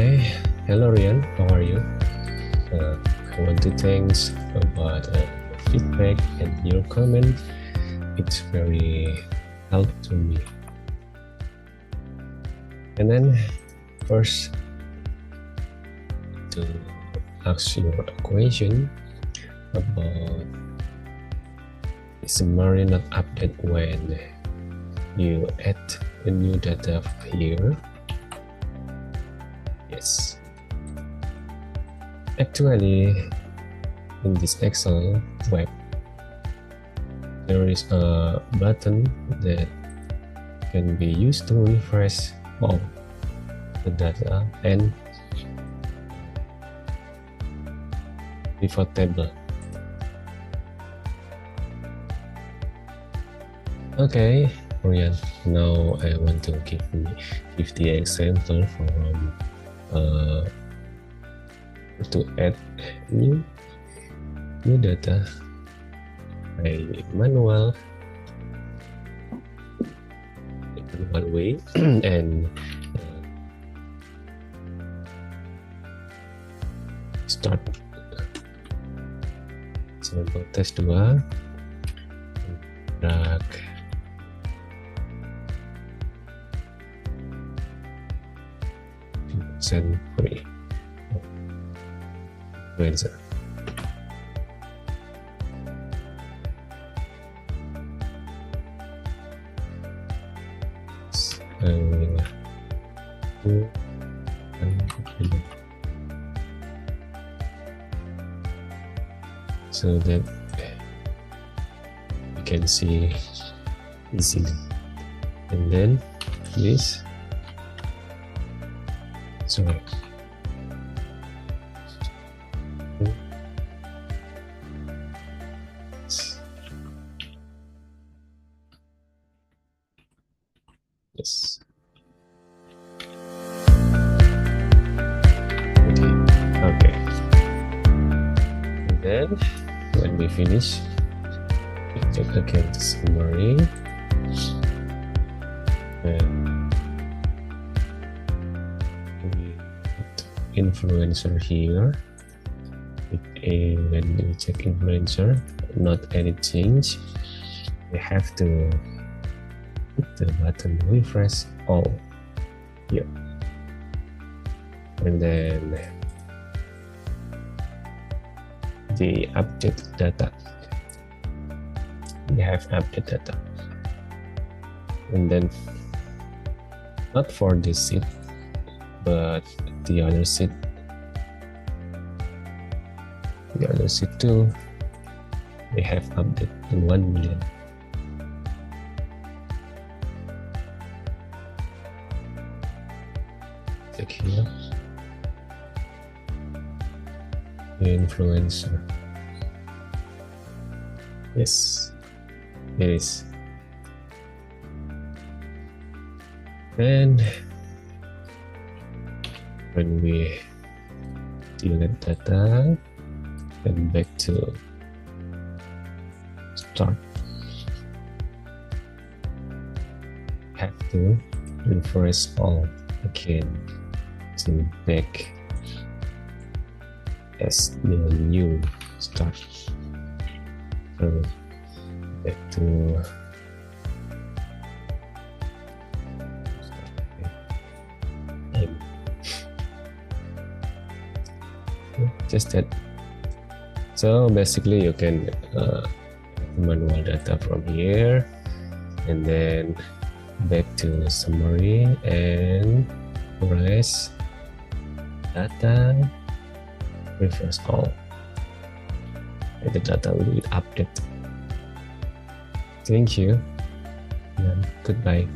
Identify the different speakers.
Speaker 1: Okay, hello Rian, how are you? I want to thanks about your feedback and your comment. It's very helpful to me. And then first to ask you a question about is summary not update when you add a new data here? Yes. Actually, in this Excel web, there is a button that can be used to refresh all the data and pivot table. Okay, Rian, now I want to give the example from to add new data by manual way and start sample test 2 drag send free influencer. So that you can see easily, and then this sorry. Yes. Okay. And then when we finish, we check again the summary. And we put influencer here. When we check influencer, not any change, we have to put the button refresh all here, and then the update data. We have update data, and then not for this sheet but the other sheet. The other sheet too, we have update in 1 million. Check here, the influencer. Yes, it is. And when we delete data and back to start, have to refresh all again to back as the new start. So back to just that. So basically you can manual data from here and then back to summary and refresh data, refresh all, and the data will be updated. Thank you and goodbye.